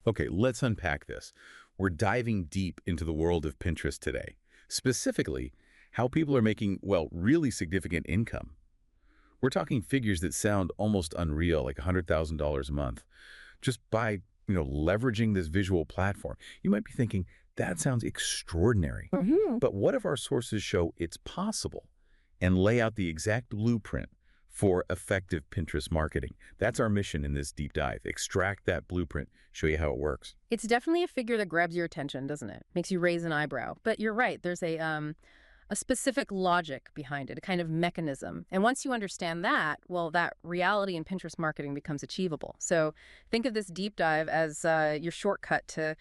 Okay, let's unpack this. We're diving deep into the world of Pinterest today, specifically how people are making, well, really significant income. We're talking figures that sound almost unreal, like $100,000 a month, just by, leveraging this visual platform. You might be thinking, that sounds extraordinary. But what if our sources show it's possible and lay out the exact blueprint for effective Pinterest marketing? That's our mission in this deep dive. Extract that blueprint, show you how it works. It's definitely a figure that grabs your attention, doesn't it? Makes you raise an eyebrow. But you're right. There's a specific logic behind it, a kind of mechanism. And once you understand that, well, that reality in Pinterest marketing becomes achievable. So think of this deep dive as your shortcut to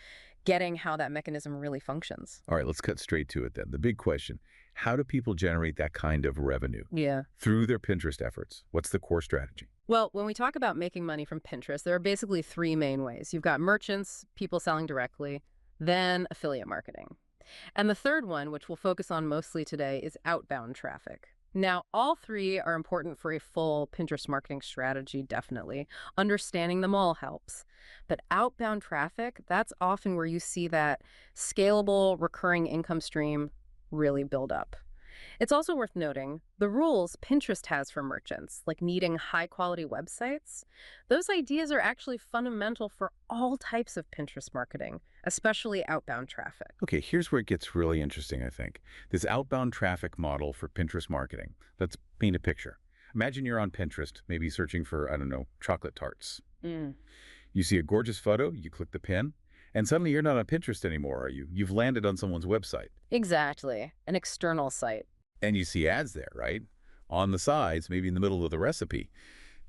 getting how that mechanism really functions. All right, let's cut straight to it then. The big question, how do people generate that kind of revenue? Yeah. Through their Pinterest efforts. What's the core strategy? Well, when we talk about making money from Pinterest, there are basically three main ways. You've got merchants, people selling directly, then affiliate marketing. And the third one, which we'll focus on mostly today, is outbound traffic. Now, all three are important for a full Pinterest marketing strategy, definitely. Understanding them all helps. But outbound traffic, that's often where you see that scalable, recurring income stream really build up. It's also worth noting the rules Pinterest has for merchants, like needing high-quality websites. Those ideas are actually fundamental for all types of Pinterest marketing, especially outbound traffic. Okay, here's where it gets really interesting, I think. This outbound traffic model for Pinterest marketing. Let's paint a picture. Imagine you're on Pinterest, maybe searching for, chocolate tarts. You see a gorgeous photo, you click the pin, and suddenly you're not on Pinterest anymore, are you? You've landed on someone's website. Exactly. An external site. And you see ads there, right? On the sides, maybe in the middle of the recipe.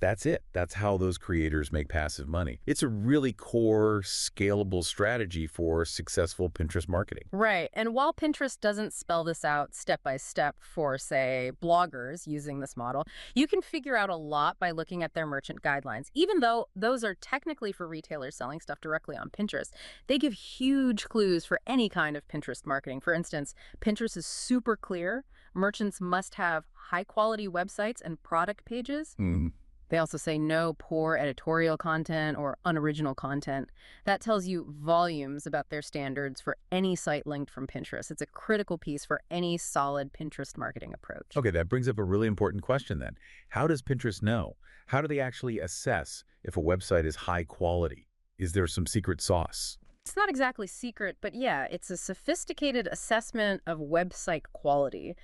That's it. That's how those creators make passive money. It's a really core, scalable strategy for successful Pinterest marketing. Right. And while Pinterest doesn't spell this out step by step for, say, bloggers using this model, you can figure out a lot by looking at their merchant guidelines. Even though those are technically for retailers selling stuff directly on Pinterest, they give huge clues for any kind of Pinterest marketing. For instance, Pinterest is super clear. Merchants must have high-quality websites and product pages. They also say no poor editorial content or unoriginal content. That tells you volumes about their standards for any site linked from Pinterest. It's a critical piece for any solid Pinterest marketing approach. Okay, that brings up a really important question then. How does Pinterest know? How do they actually assess if a website is high quality? Is there some secret sauce? It's not exactly secret, but yeah, it's a sophisticated assessment of website quality.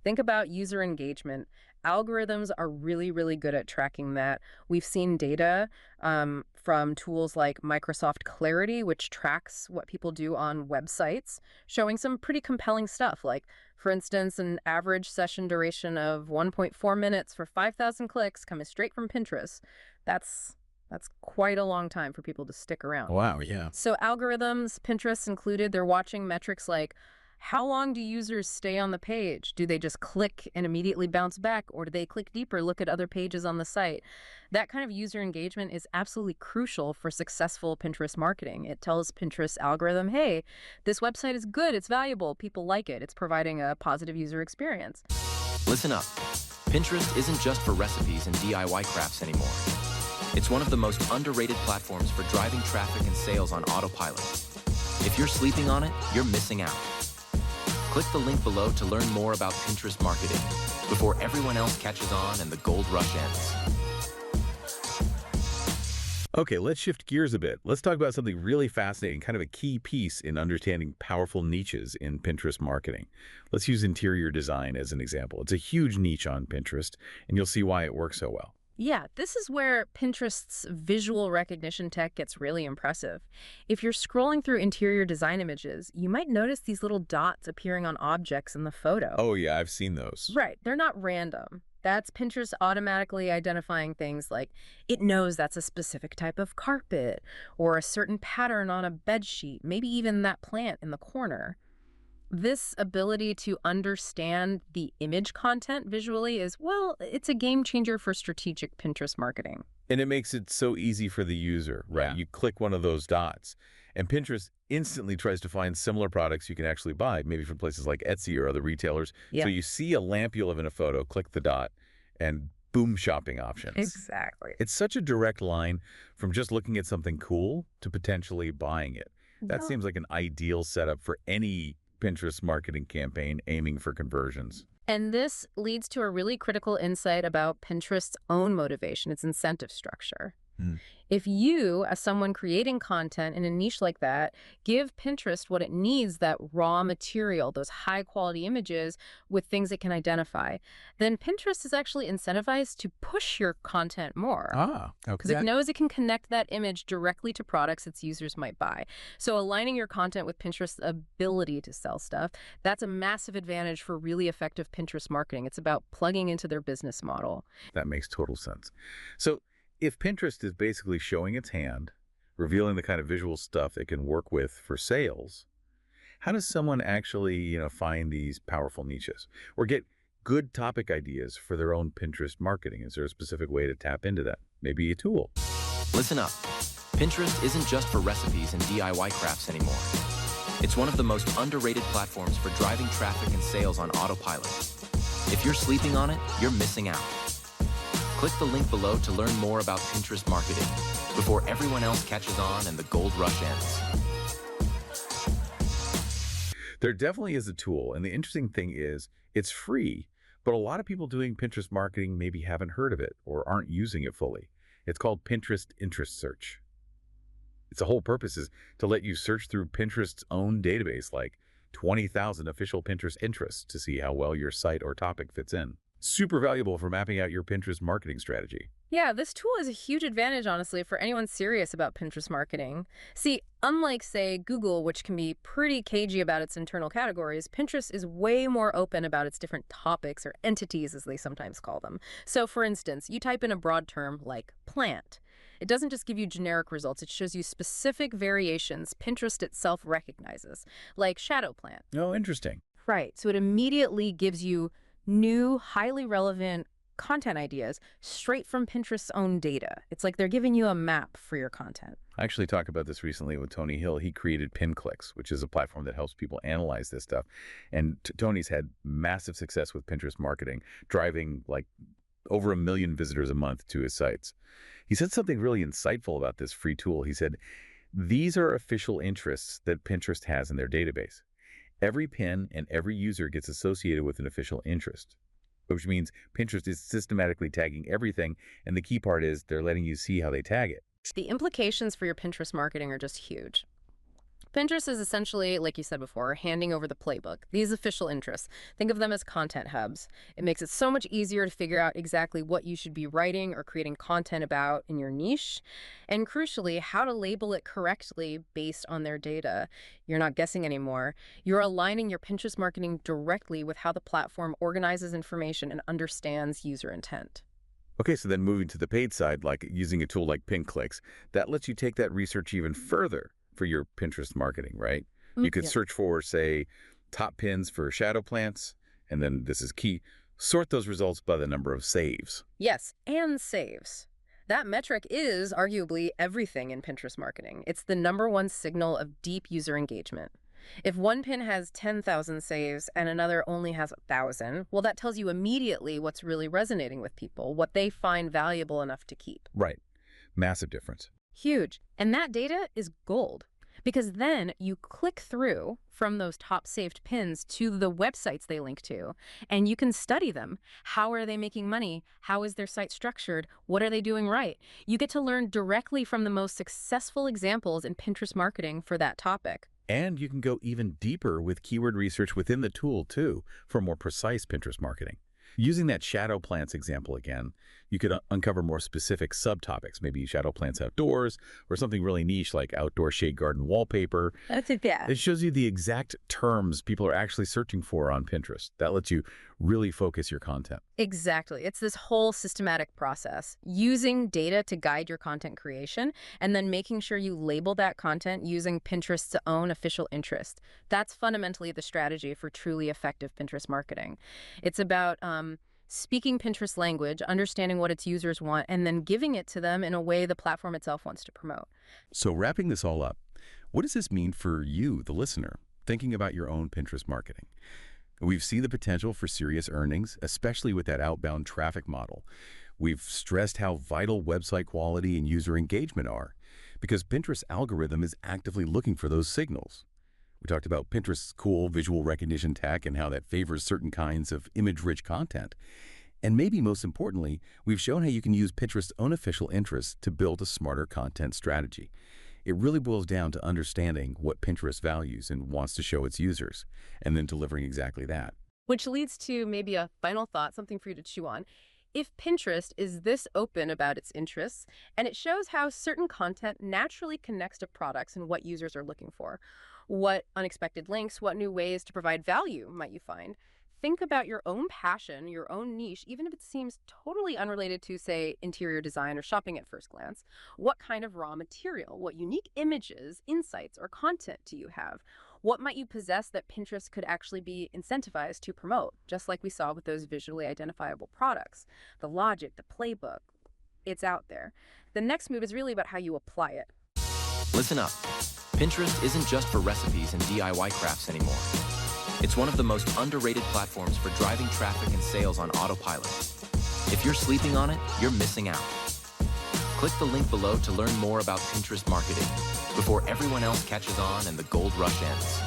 Think about user engagement. Algorithms are really, really good at tracking that. We've seen data from tools like Microsoft Clarity, which tracks what people do on websites, showing some pretty compelling stuff. Like, for instance, an average session duration of 1.4 minutes for 5,000 clicks coming straight from Pinterest. That's quite a long time for people to stick around. Wow, yeah. So algorithms, Pinterest included, they're watching metrics like how long do users stay on the page? Do they just click and immediately bounce back, or do they click deeper, look at other pages on the site? That kind of user engagement is absolutely crucial for successful Pinterest marketing. It tells Pinterest algorithm, hey, this website is good, it's valuable, people like it, it's providing a positive user experience. Listen up. Pinterest isn't just for recipes and DIY crafts anymore. It's one of the most underrated platforms for driving traffic and sales on autopilot. If you're sleeping on it, you're missing out. Click the link below to learn more about Pinterest marketing before everyone else catches on and the gold rush ends. Okay, let's shift gears a bit. Let's talk about something really fascinating, kind of a key piece in understanding powerful niches in Pinterest marketing. Let's use interior design as an example. It's a huge niche on Pinterest, and you'll see why it works so well. Yeah, this is where Pinterest's visual recognition tech gets really impressive. If you're scrolling through interior design images, you might notice these little dots appearing on objects in the photo. Oh yeah, I've seen those. Right, they're not random. That's Pinterest automatically identifying things like it knows that's a specific type of carpet or a certain pattern on a bed sheet, maybe even that plant in the corner. This ability to understand the image content visually is, well, it's a game changer for strategic Pinterest marketing. And it makes it so easy for the user, right? Yeah. You click one of those dots, and Pinterest instantly tries to find similar products you can actually buy, maybe from places like Etsy or other retailers. Yeah. So you see a lamp you love in a photo, click the dot, and boom shopping options. Exactly. It's such a direct line from just looking at something cool to potentially buying it. That Yeah. seems like an ideal setup for any Pinterest marketing campaign aiming for conversions. And this leads to a really critical insight about Pinterest's own motivation, its incentive structure. Hmm. If you, as someone creating content in a niche like that, give Pinterest what it needs, that raw material, those high quality images with things it can identify, then Pinterest is actually incentivized to push your content more. Ah, Because okay. it knows it can connect that image directly to products its users might buy. So aligning your content with Pinterest's ability to sell stuff, that's a massive advantage for really effective Pinterest marketing. It's about plugging into their business model. That makes total sense. So if Pinterest is basically showing its hand, revealing the kind of visual stuff it can work with for sales, how does someone actually, find these powerful niches or get good topic ideas for their own Pinterest marketing? Is there a specific way to tap into that? Maybe a tool. Listen up. Pinterest isn't just for recipes and DIY crafts anymore. It's one of the most underrated platforms for driving traffic and sales on autopilot. If you're sleeping on it, you're missing out. Click the link below to learn more about Pinterest marketing before everyone else catches on and the gold rush ends. There definitely is a tool, and the interesting thing is it's free, but a lot of people doing Pinterest marketing maybe haven't heard of it or aren't using it fully. It's called Pinterest Interest Search. Its whole purpose is to let you search through Pinterest's own database, like 20,000 official Pinterest interests, to see how well your site or topic fits in. Super valuable for mapping out your Pinterest marketing strategy. Yeah, this tool is a huge advantage, honestly, for anyone serious about Pinterest marketing. See, unlike, say, Google, which can be pretty cagey about its internal categories, Pinterest is way more open about its different topics, or entities, as they sometimes call them. So, for instance, you type in a broad term like plant. It doesn't just give you generic results, it shows you specific variations Pinterest itself recognizes, like shadow plant. Oh, interesting. Right, so it immediately gives you new, highly relevant content ideas straight from Pinterest's own data. It's like they're giving you a map for your content. I actually talked about this recently with Tony Hill. He created PinClicks, which is a platform that helps people analyze this stuff. And Tony's had massive success with Pinterest marketing, driving like over 1 million visitors a month to his sites. He said something really insightful about this free tool. He said, these are official interests that Pinterest has in their database. Every pin and every user gets associated with an official interest, which means Pinterest is systematically tagging everything, and the key part is they're letting you see how they tag it. The implications for your Pinterest marketing are just huge. Pinterest is essentially, like you said before, handing over the playbook, these official interests. Think of them as content hubs. It makes it so much easier to figure out exactly what you should be writing or creating content about in your niche, and crucially, how to label it correctly based on their data. You're not guessing anymore. You're aligning your Pinterest marketing directly with how the platform organizes information and understands user intent. Okay, so then moving to the paid side, like using a tool like PinClicks, that lets you take that research even further for your Pinterest marketing, right? You could Yeah. search for, say, top pins for shadow plants, and then this is key, sort those results by the number of saves. Yes, and saves. That metric is arguably everything in Pinterest marketing. It's the #1 signal of deep user engagement. If one pin has 10,000 saves and another only has 1,000, well, that tells you immediately what's really resonating with people, what they find valuable enough to keep. Right. Massive difference. Huge. And that data is gold. Because then you click through from those top saved pins to the websites they link to, and you can study them. How are they making money? How is their site structured? What are they doing right? You get to learn directly from the most successful examples in Pinterest marketing for that topic. And you can go even deeper with keyword research within the tool, too, for more precise Pinterest marketing. Using that shadow plants example again, you could uncover more specific subtopics, maybe shadow plants outdoors or something really niche like outdoor shade garden wallpaper. That's it, yeah. It shows you the exact terms people are actually searching for on Pinterest. That lets you really focus your content. Exactly. It's this whole systematic process, using data to guide your content creation and then making sure you label that content using Pinterest's own official interest. That's fundamentally the strategy for truly effective Pinterest marketing. It's about speaking Pinterest language, understanding what its users want, and then giving it to them in a way the platform itself wants to promote. So wrapping this all up, what does this mean for you, the listener, thinking about your own Pinterest marketing? We've seen the potential for serious earnings, especially with that outbound traffic model. We've stressed how vital website quality and user engagement are, because Pinterest's algorithm is actively looking for those signals. We talked about Pinterest's cool visual recognition tech and how that favors certain kinds of image-rich content. And maybe most importantly, we've shown how you can use Pinterest's own official interests to build a smarter content strategy. It really boils down to understanding what Pinterest values and wants to show its users, and then delivering exactly that. Which leads to maybe a final thought, something for you to chew on. If Pinterest is this open about its interests, and it shows how certain content naturally connects to products and what users are looking for, what unexpected links, what new ways to provide value might you find? Think about your own passion, your own niche, even if it seems totally unrelated to, say, interior design or shopping at first glance. What kind of raw material, what unique images, insights, or content do you have? What might you possess that Pinterest could actually be incentivized to promote, just like we saw with those visually identifiable products? The logic, the playbook, it's out there. The next move is really about how you apply it. Listen up. Pinterest isn't just for recipes and DIY crafts anymore. It's one of the most underrated platforms for driving traffic and sales on autopilot. If you're sleeping on it, you're missing out. Click the link below to learn more about Pinterest marketing before everyone else catches on and the gold rush ends.